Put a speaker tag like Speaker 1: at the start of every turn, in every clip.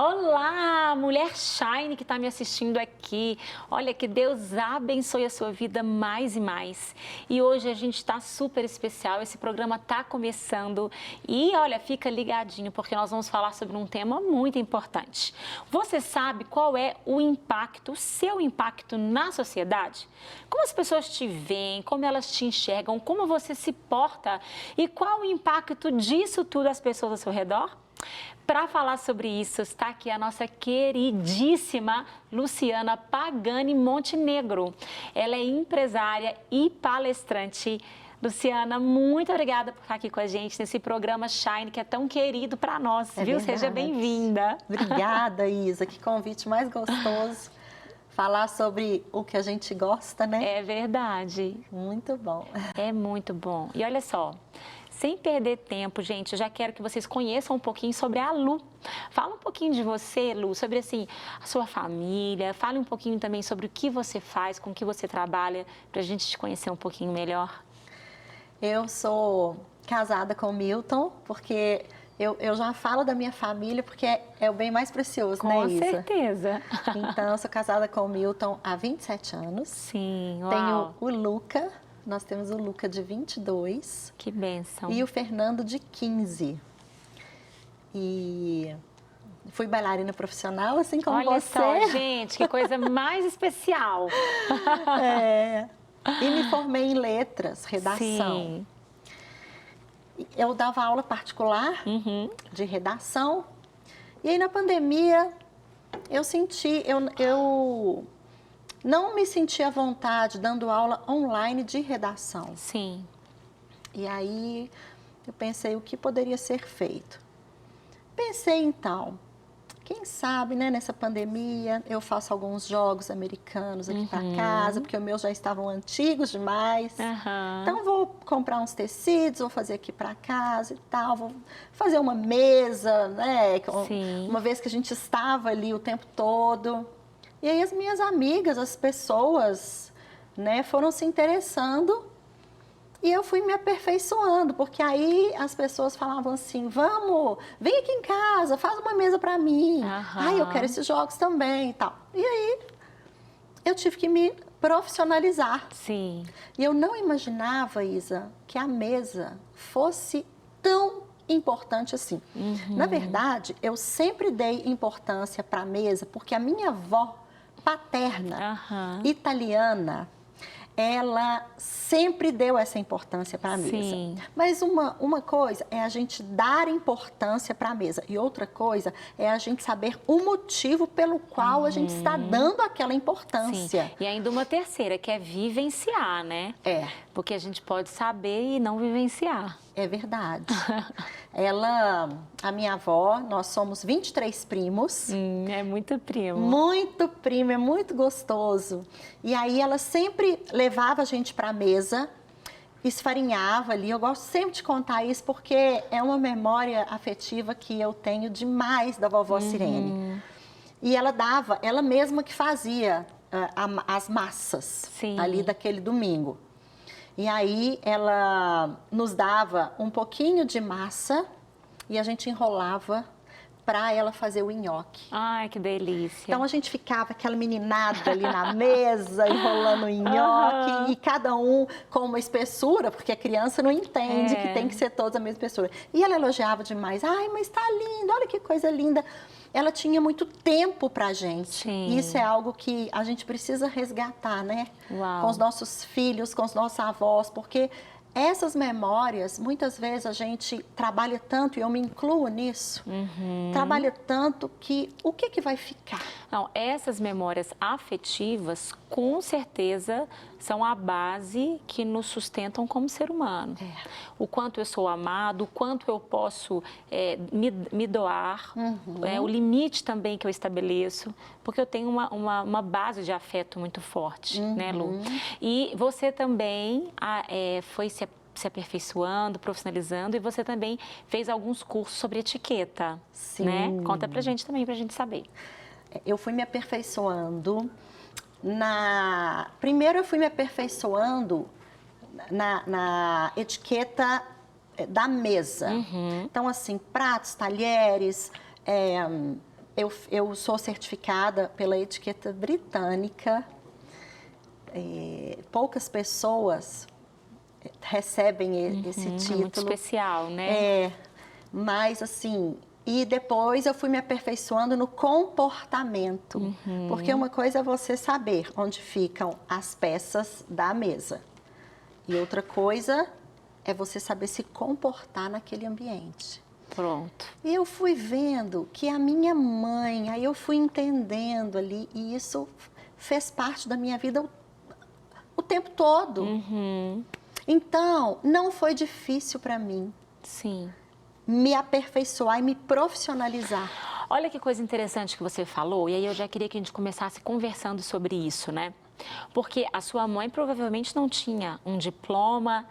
Speaker 1: Olá, mulher Shine que está me assistindo aqui. Olha, que Deus abençoe a sua vida mais e mais. E hoje a gente está super especial, esse programa está começando. E olha, fica ligadinho porque nós vamos falar sobre um tema muito importante. Você sabe qual é o impacto, o seu impacto na sociedade? Como as pessoas te veem, como elas te enxergam, como você se porta e qual o impacto disso tudo às pessoas ao seu redor? Para falar sobre isso, está aqui a nossa queridíssima Luciana Pagani Montenegro. Ela é empresária e palestrante. Luciana, muito obrigada por estar aqui com a gente nesse programa Shine, que é tão querido para nós, viu?
Speaker 2: Verdade.
Speaker 1: Seja bem-vinda.
Speaker 2: Obrigada, Isa. Que convite mais gostoso. Falar sobre o que a gente gosta, né?
Speaker 1: É verdade.
Speaker 2: Muito bom.
Speaker 1: É muito bom. E olha só, sem perder tempo, gente, eu já quero que vocês conheçam um pouquinho sobre a Lu. Fala um pouquinho de você, Lu, sobre assim, a sua família. Fale um pouquinho também sobre o que você faz, com o que você trabalha, para a gente te conhecer um pouquinho melhor.
Speaker 2: Eu sou casada com o Milton, porque eu já falo da minha família, porque é o bem mais precioso, né, Isa?
Speaker 1: Com certeza.
Speaker 2: Então, eu sou casada com o Milton há 27 anos.
Speaker 1: Sim, uau.
Speaker 2: Tenho o Luca, nós temos o Luca de 22.
Speaker 1: Que bênção.
Speaker 2: E o Fernando de 15. E fui bailarina profissional, assim como
Speaker 1: Olha
Speaker 2: você.
Speaker 1: só, gente, que coisa mais especial.
Speaker 2: E me formei em letras, redação.
Speaker 1: Sim.
Speaker 2: Eu dava aula particular de redação. E aí, na pandemia, eu não me senti à vontade dando aula online de redação.
Speaker 1: Sim.
Speaker 2: E aí, eu pensei o que poderia ser feito. Pensei, então, quem sabe, né, nessa pandemia, eu faço alguns jogos americanos aqui para casa, porque os meus já estavam antigos demais. Então, vou comprar uns tecidos, vou fazer aqui para casa e tal, vou fazer uma mesa, né, uma vez que a gente estava ali o tempo todo. E aí, as minhas amigas, as pessoas, né, foram se interessando. E eu fui me aperfeiçoando, porque aí as pessoas falavam assim, vem aqui em casa, faz uma mesa para mim. Ai, eu quero esses jogos também e tal. E aí, eu tive que me profissionalizar.
Speaker 1: Sim.
Speaker 2: E eu não imaginava, Isa, que a mesa fosse tão importante assim. Na verdade, eu sempre dei importância para a mesa, porque a minha avó paterna, italiana, ela sempre deu essa importância para a mesa.
Speaker 1: Sim.
Speaker 2: Mas uma coisa é a gente dar importância para a mesa e outra coisa é a gente saber o motivo pelo qual a gente está dando aquela importância.
Speaker 1: Sim. E ainda uma terceira, que é vivenciar, né? Porque a gente pode saber e não vivenciar.
Speaker 2: É verdade. A minha avó, nós somos 23 primos.
Speaker 1: É muito primo.
Speaker 2: Muito primo, é muito gostoso. E aí ela sempre levava a gente para a mesa, esfarinhava ali. Eu gosto sempre de contar isso porque é uma memória afetiva que eu tenho demais da vovó Sirene. E ela mesma que fazia as massas ali daquele domingo. E aí ela nos dava um pouquinho de massa e a gente enrolava para ela fazer o nhoque.
Speaker 1: Ai, que delícia.
Speaker 2: Então a gente ficava aquela meninada ali na mesa, enrolando o nhoque e cada um com uma espessura, porque a criança não entende que tem que ser toda a mesma espessura. E ela elogiava demais. Ai, mas tá lindo, olha que coisa linda. Ela tinha muito tempo pra gente. Isso é algo que a gente precisa resgatar, né? Com os nossos filhos, com os nossos avós, porque essas memórias, muitas vezes a gente trabalha tanto, e eu me incluo nisso, trabalha tanto que o que vai ficar?
Speaker 1: Não, essas memórias afetivas, com certeza, são a base que nos sustentam como ser humano. O quanto eu sou amado, o quanto eu posso me doar, o limite também que eu estabeleço, porque eu tenho uma base de afeto muito forte, né, Lu? E você também foi se aperfeiçoando, profissionalizando, e você também fez alguns cursos sobre etiqueta, né? Conta pra gente também, pra gente saber.
Speaker 2: Eu fui me aperfeiçoando Primeiro eu fui me aperfeiçoando na etiqueta da mesa. Então, assim, pratos, talheres, eu sou certificada pela etiqueta britânica. Poucas pessoas recebem esse título.
Speaker 1: É muito especial, né?
Speaker 2: Mas assim, e depois eu fui me aperfeiçoando no comportamento. Porque uma coisa é você saber onde ficam as peças da mesa. E outra coisa é você saber se comportar naquele ambiente.
Speaker 1: Pronto.
Speaker 2: E eu fui vendo que a minha mãe, aí eu fui entendendo ali, e isso fez parte da minha vida o tempo todo. Então, não foi difícil para mim.
Speaker 1: Sim.
Speaker 2: Me aperfeiçoar e me profissionalizar.
Speaker 1: Olha que coisa interessante que você falou, e aí eu já queria que a gente começasse conversando sobre isso, né? Porque a sua mãe provavelmente não tinha um diploma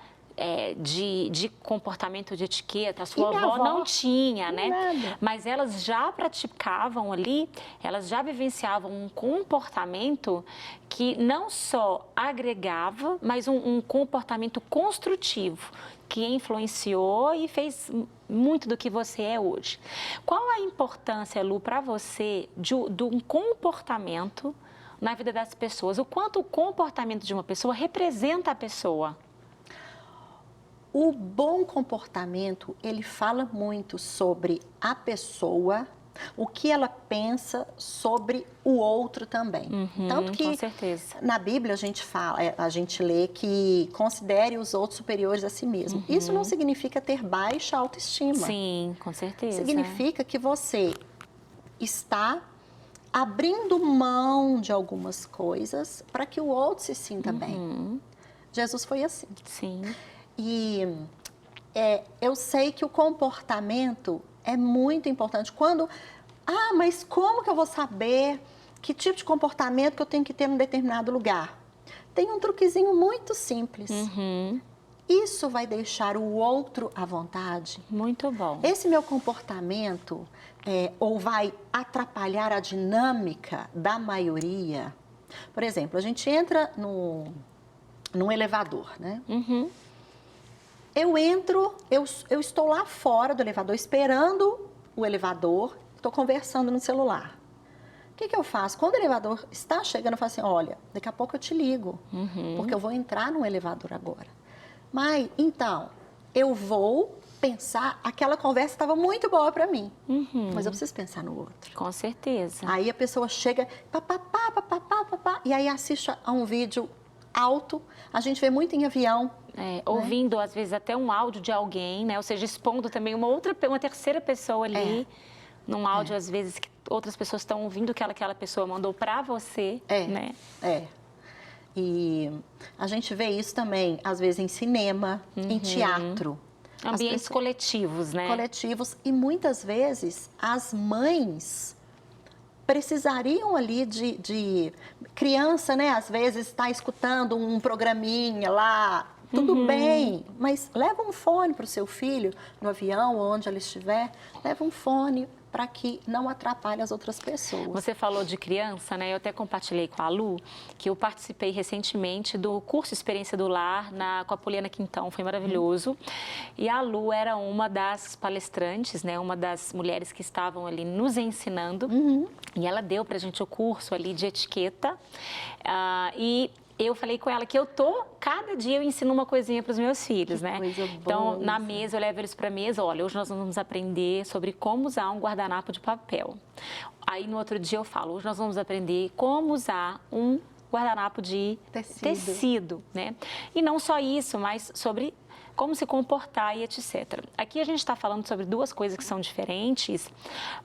Speaker 1: de comportamento de etiqueta, a sua avó não tinha, né?
Speaker 2: Nada.
Speaker 1: Mas elas já praticavam ali, elas já vivenciavam um comportamento que não só agregava, mas um comportamento construtivo, que influenciou e fez muito do que você é hoje. Qual a importância, Lu, para você de um comportamento na vida das pessoas? O quanto o comportamento de uma pessoa representa a pessoa?
Speaker 2: O bom comportamento, ele fala muito sobre a pessoa, o que ela pensa sobre o outro também. Tanto que
Speaker 1: com certeza.
Speaker 2: Na Bíblia a gente lê que considere os outros superiores a si mesmo. Isso não significa ter baixa autoestima.
Speaker 1: Sim, com certeza.
Speaker 2: Significa que você está abrindo mão de algumas coisas para que o outro se sinta bem. Jesus foi assim.
Speaker 1: Sim.
Speaker 2: E eu sei que o comportamento é muito importante. Mas como que eu vou saber que tipo de comportamento que eu tenho que ter num determinado lugar? Tem um truquezinho muito simples. Isso vai deixar o outro à vontade.
Speaker 1: Muito bom.
Speaker 2: Esse meu comportamento ou vai atrapalhar a dinâmica da maioria. Por exemplo, a gente entra num elevador, né? Eu entro, eu estou lá fora do elevador, esperando o elevador, estou conversando no celular. O que eu faço? Quando o elevador está chegando, eu falo assim, olha, daqui a pouco eu te ligo, porque eu vou entrar no elevador agora. Mas, então, eu vou pensar, aquela conversa estava muito boa para mim, mas eu preciso pensar no outro.
Speaker 1: Com certeza.
Speaker 2: Aí a pessoa chega, papapá, e aí assiste a um vídeo alto, a gente vê muito em avião.
Speaker 1: Ouvindo, às vezes, até um áudio de alguém, né? Ou seja, expondo também uma terceira pessoa ali, num áudio, às vezes, que outras pessoas estão ouvindo o que aquela pessoa mandou para você, né?
Speaker 2: E a gente vê isso também, às vezes, em cinema, em teatro.
Speaker 1: Ambientes coletivos, né?
Speaker 2: Coletivos. E muitas vezes as mães precisariam ali de criança, né? Às vezes está escutando um programinha lá, tudo bem, mas leva um fone para o seu filho no avião, onde ele estiver, leva um fone para que não atrapalhe as outras pessoas.
Speaker 1: Você falou de criança, né? Eu até compartilhei com a Lu que eu participei recentemente do curso Experiência do Lar com a Poliana Quintão, foi maravilhoso. E a Lu era uma das palestrantes, né? Uma das mulheres que estavam ali nos ensinando. E ela deu pra gente o curso ali de etiqueta. E eu falei com ela que cada dia eu ensino uma coisinha para os meus filhos, né?
Speaker 2: Coisa boa,
Speaker 1: então, na mesa, eu levo eles para a mesa, olha, hoje nós vamos aprender sobre como usar um guardanapo de papel. Aí, no outro dia, eu falo, hoje nós vamos aprender como usar um guardanapo de tecido, né? E não só isso, mas sobre como se comportar e etc. Aqui a gente está falando sobre duas coisas que são diferentes,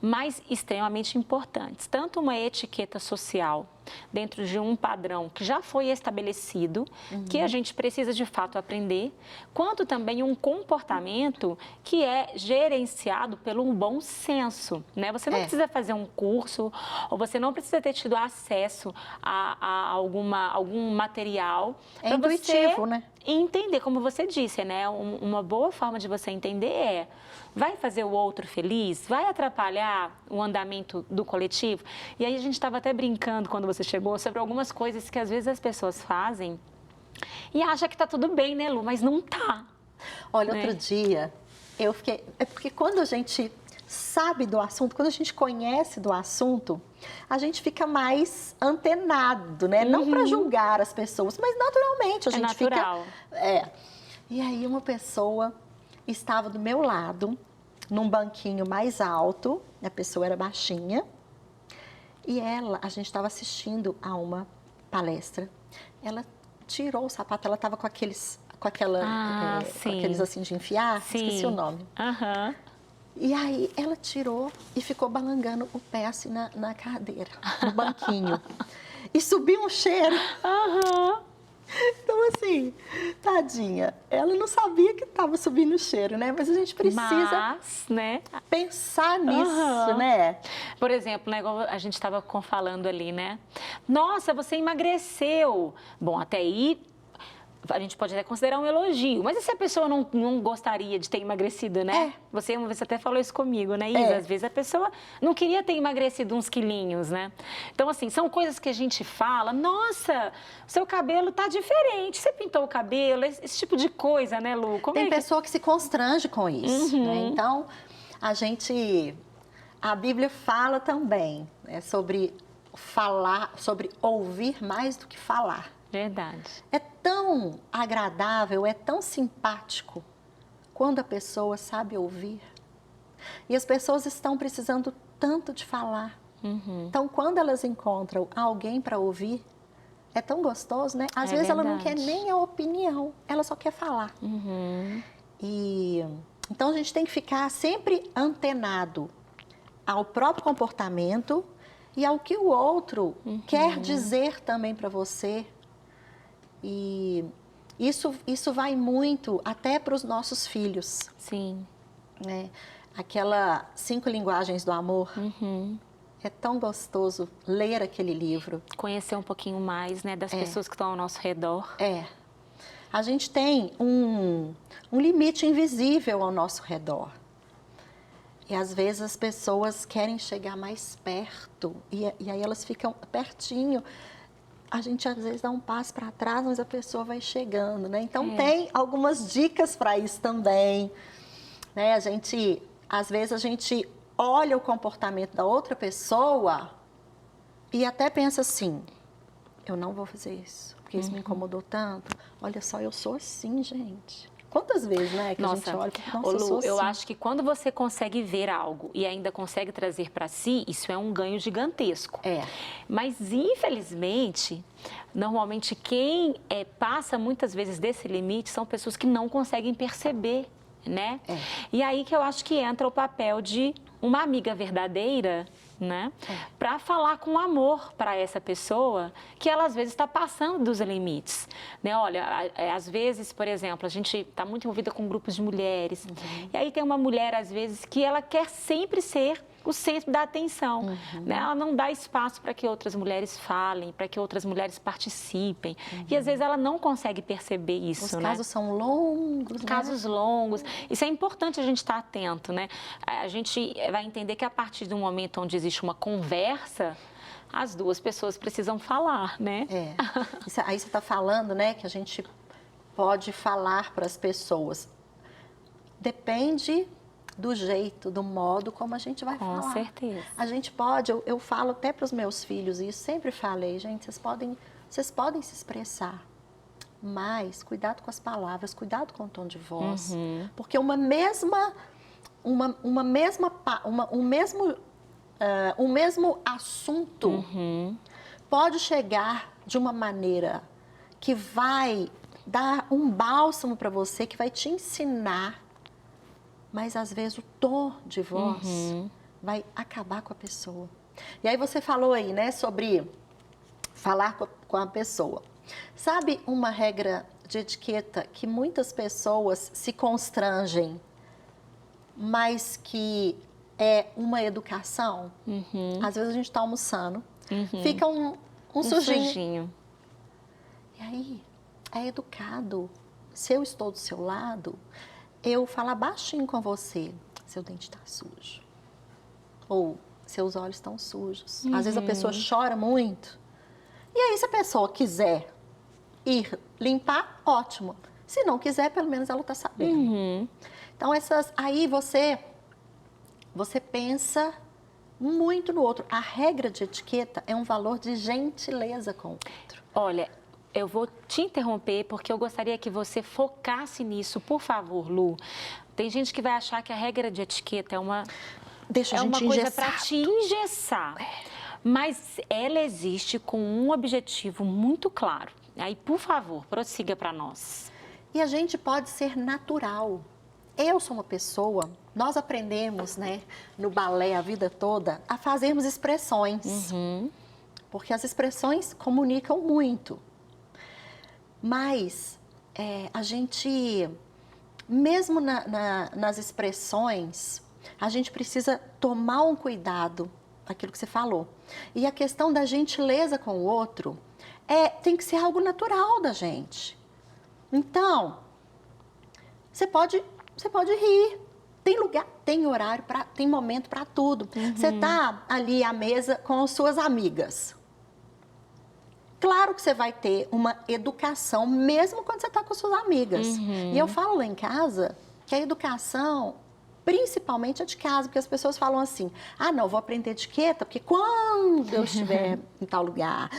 Speaker 1: mas extremamente importantes. Tanto uma etiqueta social dentro de um padrão que já foi estabelecido, que a gente precisa de fato aprender, quanto também um comportamento que é gerenciado pelo um bom senso, né? Você não precisa fazer um curso, ou você não precisa ter tido acesso a algum material.
Speaker 2: É intuitivo, né?
Speaker 1: E entender, como você disse, né? Uma boa forma de você entender vai fazer o outro feliz? Vai atrapalhar o andamento do coletivo? E aí a gente estava até brincando quando você chegou sobre algumas coisas que às vezes as pessoas fazem e acham que tá tudo bem, né, Lu? Mas não tá.
Speaker 2: Olha, outro dia eu fiquei... É porque quando a gente sabe do assunto, quando a gente conhece do assunto, a gente fica mais antenado, né? Não para julgar as pessoas, mas naturalmente a gente
Speaker 1: natural.
Speaker 2: fica... E aí uma pessoa estava do meu lado, num banquinho mais alto, a pessoa era baixinha, e a gente estava assistindo a uma palestra, ela tirou o sapato, ela estava com aqueles assim de enfiar, esqueci o nome. E aí ela tirou e ficou balangando o pé assim na cadeira, no banquinho. E subiu um cheiro. Então, assim, tadinha, ela não sabia que estava subindo o cheiro, né? Mas a gente precisa pensar nisso, né?
Speaker 1: Por exemplo, né, igual a gente estava falando ali, né? Nossa, você emagreceu. Bom, até aí a gente pode até considerar um elogio, mas e se a pessoa não gostaria de ter emagrecido, né? Você uma vez até falou isso comigo, né, Isa? Às vezes a pessoa não queria ter emagrecido uns quilinhos, né? Então, assim, são coisas que a gente fala, nossa, seu cabelo tá diferente, você pintou o cabelo, esse tipo de coisa, né, Lu?
Speaker 2: Tem pessoa que se constrange com isso, né? Então, a Bíblia fala também, né, sobre ouvir mais do que falar.
Speaker 1: Verdade.
Speaker 2: É tão agradável, é tão simpático quando a pessoa sabe ouvir. E as pessoas estão precisando tanto de falar. Então, quando elas encontram alguém para ouvir, é tão gostoso, né? Às vezes ela não quer nem a opinião, ela só quer falar. Então, a gente tem que ficar sempre antenado ao próprio comportamento e ao que o outro quer dizer também para você. E isso vai muito até para os nossos filhos.
Speaker 1: Sim.
Speaker 2: Né? Aquela 5 linguagens do amor. É tão gostoso ler aquele livro.
Speaker 1: Conhecer um pouquinho mais, né, das pessoas que estão ao nosso redor.
Speaker 2: A gente tem um limite invisível ao nosso redor. E às vezes as pessoas querem chegar mais perto. E aí elas ficam pertinho. A gente às vezes dá um passo para trás, mas a pessoa vai chegando, né? Então tem algumas dicas para isso também, né? Às vezes a gente olha o comportamento da outra pessoa e até pensa assim, eu não vou fazer isso, porque isso me incomodou tanto. Olha só, eu sou assim, gente. Quantas vezes, né, que a gente olha e fala, nossa,
Speaker 1: Lu,
Speaker 2: eu sou assim.
Speaker 1: Eu acho que quando você consegue ver algo e ainda consegue trazer para si, isso é um ganho gigantesco. Mas, infelizmente, normalmente quem passa muitas vezes desse limite são pessoas que não conseguem perceber, né? E aí que eu acho que entra o papel de uma amiga verdadeira, né? Para falar com amor para essa pessoa que ela às vezes está passando dos limites, né? Olha, às vezes, por exemplo, a gente está muito envolvida com grupos de mulheres e aí tem uma mulher às vezes que ela quer sempre ser o centro da atenção, né? Ela não dá espaço para que outras mulheres falem, para que outras mulheres participem e às vezes ela não consegue perceber isso,
Speaker 2: Os
Speaker 1: né?
Speaker 2: casos são longos,
Speaker 1: Casos longos. Isso é importante a gente estar atento, né? A gente vai entender que a partir do momento onde existe uma conversa, as duas pessoas precisam falar, né?
Speaker 2: Aí você está falando, né, que a gente pode falar para as pessoas. Depende do jeito, do modo como a gente vai falar.
Speaker 1: Com certeza.
Speaker 2: A gente pode, eu falo até para os meus filhos, e sempre falei, gente, vocês podem se expressar, mas cuidado com as palavras, cuidado com o tom de voz, porque o mesmo assunto pode chegar de uma maneira que vai dar um bálsamo para você, que vai te ensinar, mas às vezes o tom de voz vai acabar com a pessoa. E aí você falou aí, né, sobre falar com a pessoa. Sabe uma regra de etiqueta que muitas pessoas se constrangem, mas que é uma educação? Às vezes a gente está almoçando, fica um sujinho. E aí, é educado. Se eu estou do seu lado, eu falar baixinho com você, seu dente está sujo. Ou seus olhos estão sujos. Às vezes a pessoa chora muito. E aí, se a pessoa quiser ir limpar, ótimo. Se não quiser, pelo menos ela está sabendo. Então, aí você você pensa muito no outro. A regra de etiqueta é um valor de gentileza com o outro.
Speaker 1: Olha, eu vou te interromper porque eu gostaria que você focasse nisso, por favor, Lu. Tem gente que vai achar que a regra de etiqueta é uma coisa para te engessar. Mas ela existe com um objetivo muito claro. Aí, por favor, prossiga para nós.
Speaker 2: E a gente pode ser natural. Eu sou uma pessoa, nós aprendemos, né, no balé a vida toda, a fazermos expressões. Porque as expressões comunicam muito. Mas a gente, mesmo nas expressões, a gente precisa tomar um cuidado, aquilo que você falou. E a questão da gentileza com o outro tem que ser algo natural da gente. Então, você pode rir. Tem lugar, tem horário, tem momento para tudo. Você está ali à mesa com as suas amigas. Claro que você vai ter uma educação, mesmo quando você está com suas amigas. E eu falo lá em casa que a educação, principalmente é de casa, porque as pessoas falam assim, não, vou aprender etiqueta, porque quando eu estiver em tal lugar,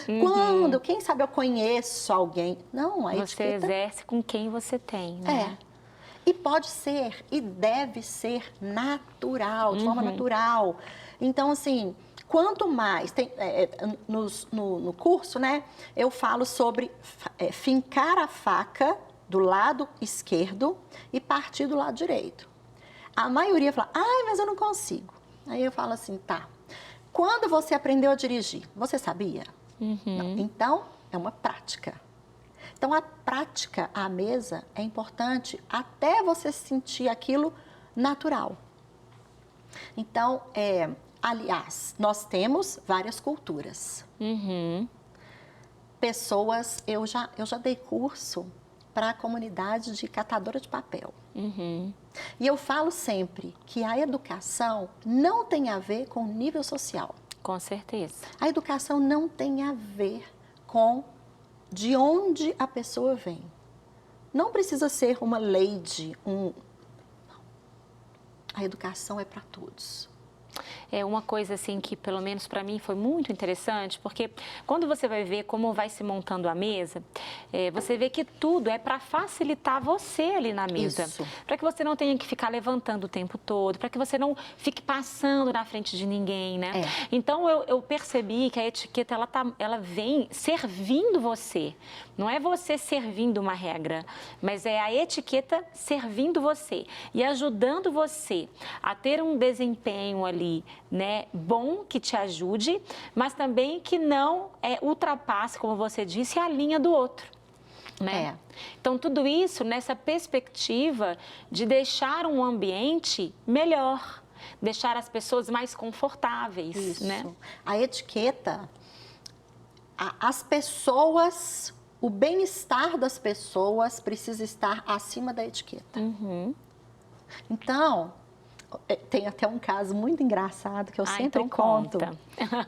Speaker 2: quem sabe eu conheço alguém. Não, a
Speaker 1: etiqueta... Você exerce com quem você tem, né?
Speaker 2: E pode ser, e deve ser natural, de forma natural. Então, assim, quanto mais... no curso, né, eu falo sobre fincar a faca do lado esquerdo e partir do lado direito. A maioria fala, mas eu não consigo. Aí eu falo assim, tá. Quando você aprendeu a dirigir, você sabia? Não. Então, é uma prática. Então, a prática à mesa é importante até você sentir aquilo natural. Então, aliás, nós temos várias culturas. Pessoas, eu já dei curso para a comunidade de catadora de papel. E eu falo sempre que a educação não tem a ver com nível social.
Speaker 1: Com certeza.
Speaker 2: A educação não tem a ver com de onde a pessoa vem. Não precisa ser uma lady, Não. A educação é para todos.
Speaker 1: É uma coisa assim que, pelo menos para mim, foi muito interessante, porque quando você vai ver como vai se montando a mesa, você vê que tudo é para facilitar você ali na mesa. Para que você não tenha que ficar levantando o tempo todo, para que você não fique passando na frente de ninguém, né? Então, eu percebi que a etiqueta, ela vem servindo você. Não é você servindo uma regra, mas é a etiqueta servindo você e ajudando você a ter um desempenho ali, né, bom, que te ajude, mas também que não ultrapasse, como você disse, a linha do outro. Né? Então, tudo isso nessa perspectiva de deixar um ambiente melhor, deixar as pessoas mais confortáveis.
Speaker 2: Isso.
Speaker 1: Né?
Speaker 2: A etiqueta, as pessoas, o bem-estar das pessoas precisa estar acima da etiqueta. Então, tem até um caso muito engraçado que eu sempre conto.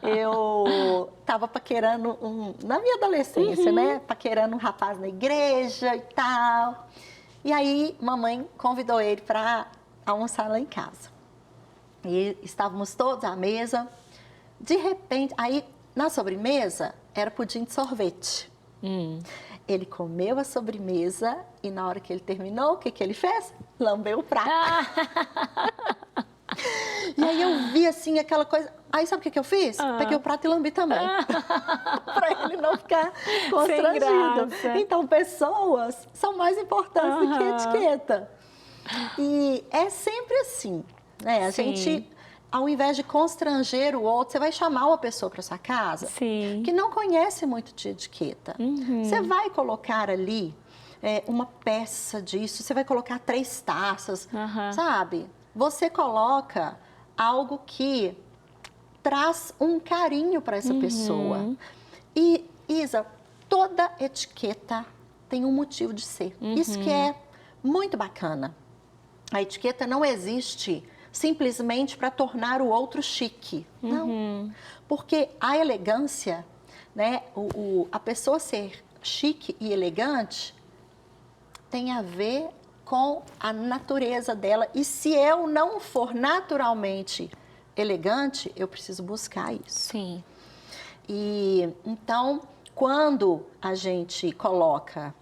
Speaker 2: Eu estava paquerando na minha adolescência, né? Paquerando um rapaz na igreja e tal. E aí, mamãe convidou ele para almoçar lá em casa. E estávamos todos à mesa. De repente, aí na sobremesa era pudim de sorvete. Ele comeu a sobremesa e na hora que ele terminou, o que ele fez? Lambeu o prato. E aí eu vi assim aquela coisa. Aí sabe o que eu fiz? Peguei o prato e lambi também. Para ele não ficar constrangido. Então, pessoas são mais importantes do que etiqueta. E é sempre assim, né? A gente, ao invés de constranger o outro, você vai chamar uma pessoa para sua casa que não conhece muito de etiqueta. Você vai colocar ali uma peça disso, você vai colocar 3 taças, sabe? Você coloca algo que traz um carinho para essa pessoa. E, Isa, toda etiqueta tem um motivo de ser. Isso que é muito bacana. A etiqueta não existe simplesmente para tornar o outro chique. Não. Porque a elegância, né, a pessoa ser chique e elegante tem a ver com a natureza dela. E se eu não for naturalmente elegante, eu preciso buscar isso.
Speaker 1: Sim.
Speaker 2: E então, quando a gente coloca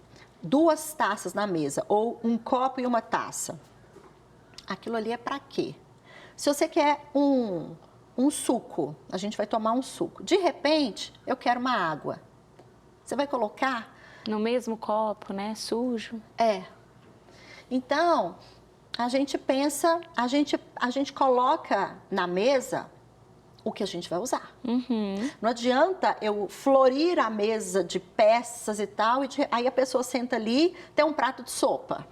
Speaker 2: 2 taças na mesa, ou um copo e uma taça, aquilo ali é para quê? Se você quer um suco, a gente vai tomar um suco. De repente, eu quero uma água. Você vai colocar...
Speaker 1: No mesmo copo, né? Sujo.
Speaker 2: É. Então, a gente pensa, a gente coloca na mesa o que a gente vai usar. Não adianta eu florir a mesa de peças e tal, aí a pessoa senta ali, tem um prato de sopa.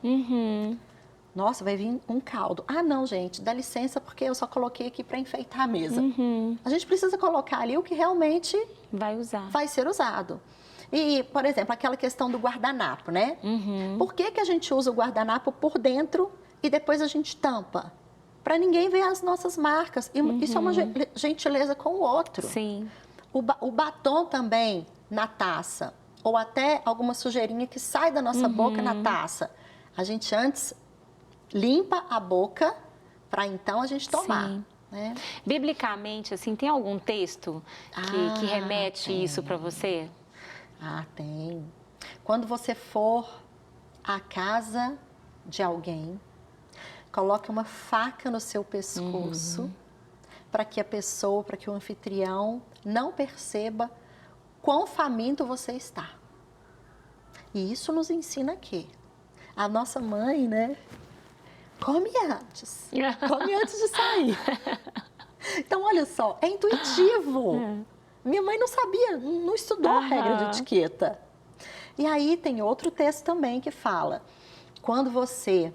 Speaker 2: Nossa, vai vir um caldo. Ah, não, gente, dá licença porque eu só coloquei aqui para enfeitar a mesa. A gente precisa colocar ali o que realmente vai ser usado. E, por exemplo, aquela questão do guardanapo, né? Por que a gente usa o guardanapo por dentro e depois a gente tampa? Para ninguém ver as nossas marcas. E isso é uma gentileza com o outro.
Speaker 1: Sim.
Speaker 2: O batom também na taça, ou até alguma sujeirinha que sai da nossa boca na taça. A gente antes limpa a boca para então a gente tomar.
Speaker 1: Sim.
Speaker 2: Né?
Speaker 1: Biblicamente, assim, tem algum texto que remete isso para você?
Speaker 2: Ah, tem. Quando você for à casa de alguém, coloque uma faca no seu pescoço para que a pessoa, para que o anfitrião não perceba quão faminto você está. E isso nos ensina quê? A nossa mãe, né? Come antes de sair. Então, olha só, é intuitivo. Minha mãe não sabia, não estudou a regra de etiqueta. E aí tem outro texto também que fala, quando você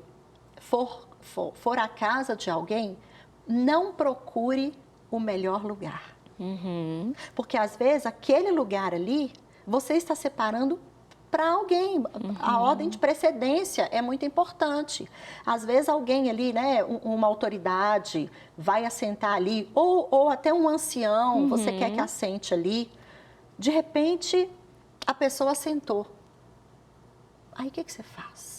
Speaker 2: for à casa de alguém, não procure o melhor lugar. Porque às vezes aquele lugar ali, você está separando para alguém. A ordem de precedência é muito importante. Às vezes alguém ali, né, uma autoridade vai assentar ali, ou até um ancião, você quer que assente ali. De repente, a pessoa assentou. Aí o que você faz?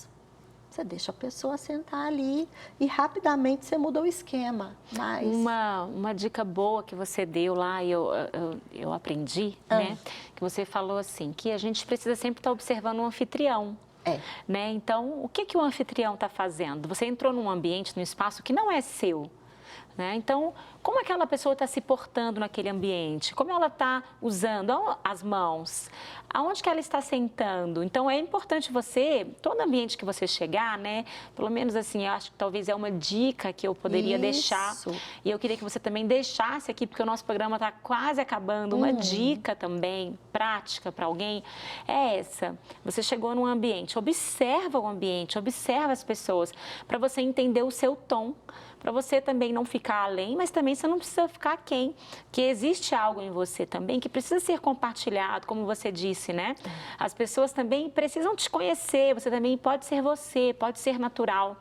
Speaker 2: Você deixa a pessoa sentar ali e rapidamente você muda o esquema. Mas...
Speaker 1: Uma dica boa que você deu lá e eu aprendi, né? Que você falou assim, que a gente precisa sempre estar observando o anfitrião. Né? Então, o que o anfitrião está fazendo? Você entrou num ambiente, num espaço que não é seu. Né? Então, como aquela pessoa está se portando naquele ambiente? Como ela está usando as mãos? Aonde que ela está sentando? Então, é importante você, todo ambiente que você chegar, né? Pelo menos assim, eu acho que talvez é uma dica que eu poderia deixar. E eu queria que você também deixasse aqui, porque o nosso programa está quase acabando. Uma dica também, prática para alguém, é essa. Você chegou num ambiente, observa o ambiente, observa as pessoas, para você entender o seu tom, para você também não ficar além, mas também você não precisa ficar aquém, que existe algo em você também que precisa ser compartilhado, como você disse, né? As pessoas também precisam te conhecer, você também pode ser você, pode ser natural.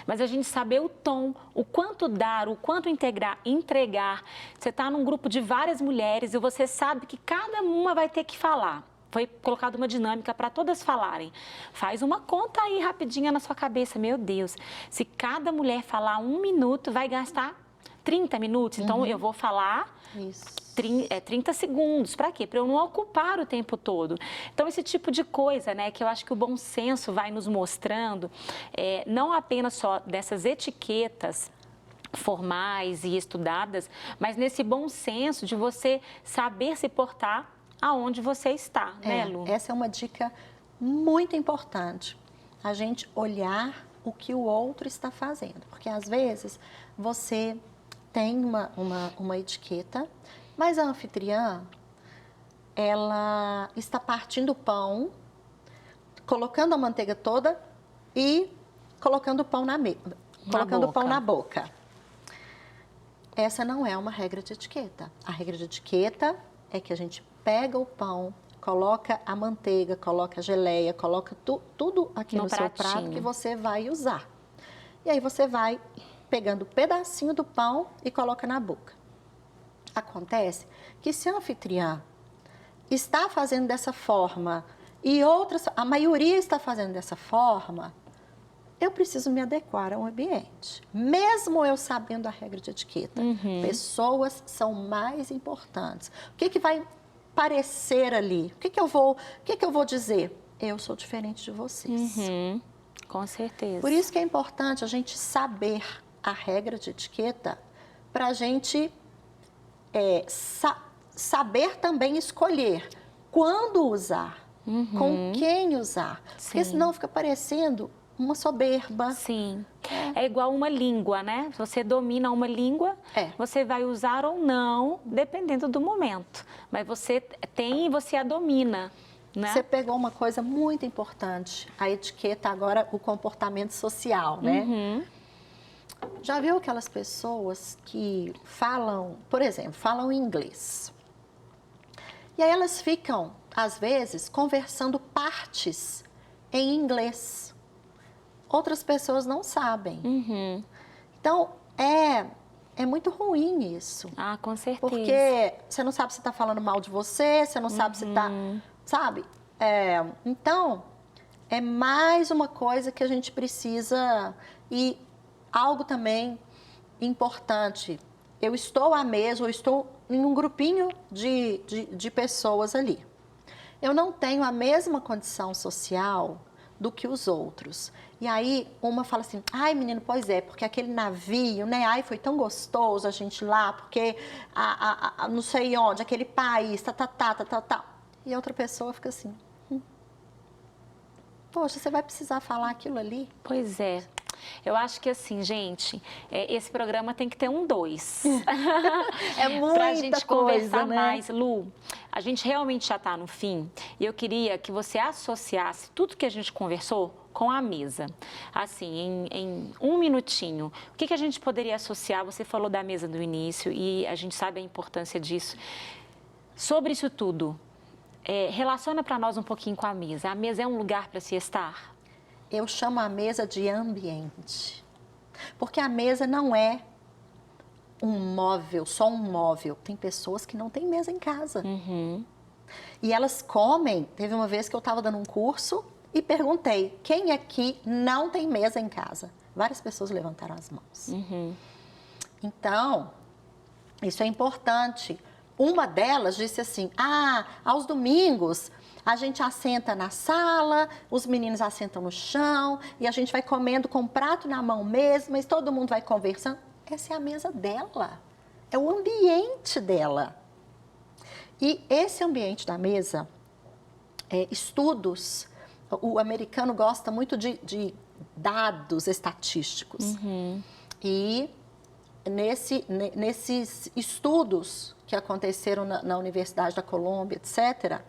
Speaker 1: Mas a gente saber o tom, o quanto dar, o quanto entregar. Você está num grupo de várias mulheres e você sabe que cada uma vai ter que falar. Foi colocada uma dinâmica para todas falarem. Faz uma conta aí rapidinha na sua cabeça. Meu Deus, se cada mulher falar 1 minuto, vai gastar 30 minutos. Então, eu vou falar 30 segundos. Para quê? Para eu não ocupar o tempo todo. Então, esse tipo de coisa, né, que eu acho que o bom senso vai nos mostrando, não apenas só dessas etiquetas formais e estudadas, mas nesse bom senso de você saber se portar aonde você está, né, Lu?
Speaker 2: Essa é uma dica muito importante, a gente olhar o que o outro está fazendo, porque às vezes você tem uma etiqueta, mas a anfitriã, ela está partindo o pão, colocando a manteiga toda e colocando o pão o pão na boca. Essa não é uma regra de etiqueta. A regra de etiqueta é que a gente pega o pão, coloca a manteiga, coloca a geleia, coloca tudo aqui no seu prato que você vai usar. E aí você vai pegando um pedacinho do pão e coloca na boca. Acontece que se a anfitriã está fazendo dessa forma e a maioria está fazendo dessa forma, eu preciso me adequar ao ambiente. Mesmo eu sabendo a regra de etiqueta, pessoas são mais importantes. O que vai parecer ali? O que eu vou dizer? Eu sou diferente de vocês.
Speaker 1: Com certeza.
Speaker 2: Por isso que é importante a gente saber a regra de etiqueta para a gente saber também escolher quando usar, com quem usar. Porque senão fica parecendo uma soberba.
Speaker 1: Sim. É igual uma língua, né? Você domina uma língua, você vai usar ou não, dependendo do momento. Mas você tem e você a domina, né?
Speaker 2: Você pegou uma coisa muito importante, a etiqueta agora, o comportamento social, né? Já viu aquelas pessoas que falam, por exemplo, falam inglês? E aí elas ficam, às vezes, conversando partes em inglês. Outras pessoas não sabem. Então, é muito ruim isso.
Speaker 1: Ah, com certeza.
Speaker 2: Porque você não sabe se está falando mal de você, você não sabe se está... Sabe? Então, é mais uma coisa que a gente precisa... E algo também importante. Eu estou à mesa, eu estou em um grupinho de pessoas ali. Eu não tenho a mesma condição social do que os outros. E aí, uma fala assim, ai, menino, pois é, porque aquele navio, né? Ai, foi tão gostoso a gente lá, porque não sei onde, aquele país, tá. E a outra pessoa fica assim, poxa, você vai precisar falar aquilo ali?
Speaker 1: Pois é. Eu acho que assim, gente, esse programa tem que ter um 2.
Speaker 2: É muita
Speaker 1: pra gente conversar
Speaker 2: né?
Speaker 1: mais. Lu, a gente realmente já está no fim e eu queria que você associasse tudo que a gente conversou com a mesa. Assim, em um minutinho, o que a gente poderia associar? Você falou da mesa do início e a gente sabe a importância disso. Sobre isso tudo, relaciona para nós um pouquinho com a mesa. A mesa é um lugar para se estar?
Speaker 2: Eu chamo a mesa de ambiente. Porque a mesa não é um móvel, só um móvel. Tem pessoas que não têm mesa em casa. E elas comem. Teve uma vez que eu estava dando um curso e perguntei, quem aqui não tem mesa em casa? Várias pessoas levantaram as mãos. Então, isso é importante. Uma delas disse assim, aos domingos... A gente assenta na sala, os meninos assentam no chão e a gente vai comendo com o prato na mão mesmo, mas todo mundo vai conversando. Essa é a mesa dela, é o ambiente dela. E esse ambiente da mesa, estudos, o americano gosta muito de dados estatísticos. E nesses estudos que aconteceram na Universidade da Colômbia, etc.,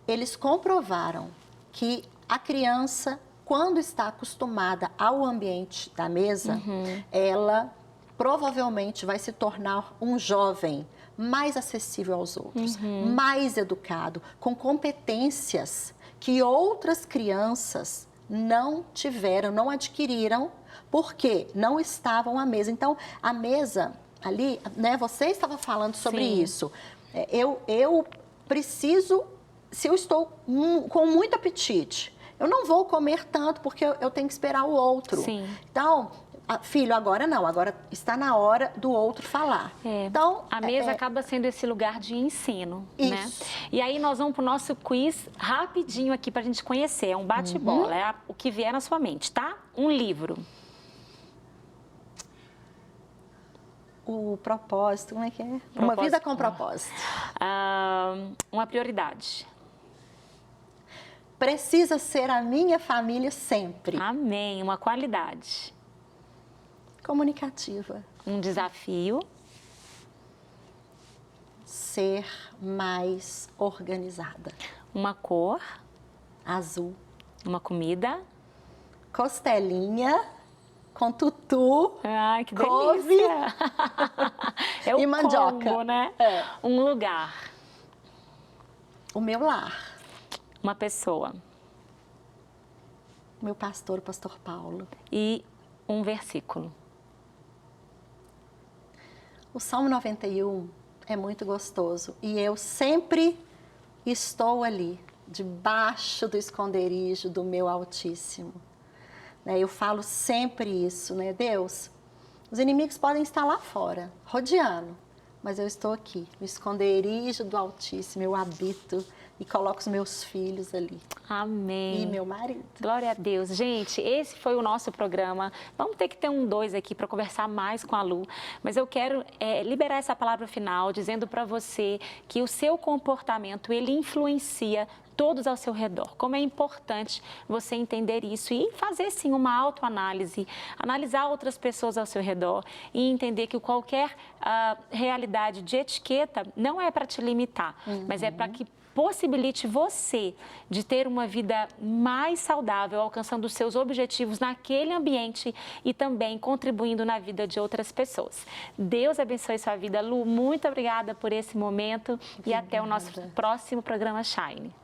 Speaker 2: eles comprovaram que a criança, quando está acostumada ao ambiente da mesa, ela provavelmente vai se tornar um jovem mais acessível aos outros, mais educado, com competências que outras crianças não tiveram, não adquiriram, porque não estavam à mesa. Então, a mesa ali, né, você estava falando sobre isso. Eu preciso... Se eu estou com muito apetite, eu não vou comer tanto porque eu tenho que esperar o outro. Então, filho, agora não, agora está na hora do outro falar. Então,
Speaker 1: a mesa acaba sendo esse lugar de ensino, né? E aí nós vamos para o nosso quiz rapidinho aqui para a gente conhecer. É um bate-bola, é o que vier na sua mente, tá? Um livro.
Speaker 2: O propósito, como é que é? Uma vida com propósito.
Speaker 1: Uma prioridade.
Speaker 2: Precisa ser a minha família sempre.
Speaker 1: Amém. Uma qualidade.
Speaker 2: Comunicativa.
Speaker 1: Um desafio.
Speaker 2: Ser mais organizada.
Speaker 1: Uma cor.
Speaker 2: Azul.
Speaker 1: Uma comida.
Speaker 2: Costelinha com tutu.
Speaker 1: Ai, que
Speaker 2: couve,
Speaker 1: delícia! É o
Speaker 2: e mandioca,
Speaker 1: combo, né? Um lugar.
Speaker 2: O meu lar.
Speaker 1: Uma pessoa.
Speaker 2: Meu pastor, o pastor Paulo.
Speaker 1: E um versículo.
Speaker 2: O Salmo 91 é muito gostoso e eu sempre estou ali, debaixo do esconderijo do meu Altíssimo. né? Eu falo sempre isso, né? Deus, os inimigos podem estar lá fora, rodeando, mas eu estou aqui, no esconderijo do Altíssimo, eu habito e coloco os meus filhos ali.
Speaker 1: Amém.
Speaker 2: E meu marido.
Speaker 1: Glória a Deus. Gente, esse foi o nosso programa. Vamos ter que ter um 2 aqui para conversar mais com a Lu. Mas eu quero liberar essa palavra final, dizendo para você que o seu comportamento, ele influencia todos ao seu redor. Como é importante você entender isso e fazer, sim, uma autoanálise, analisar outras pessoas ao seu redor e entender que qualquer realidade de etiqueta não é para te limitar, mas é para que possibilite você de ter uma vida mais saudável, alcançando os seus objetivos naquele ambiente e também contribuindo na vida de outras pessoas. Deus abençoe sua vida. Lu, muito obrigada por esse momento e até o nosso próximo programa Shine.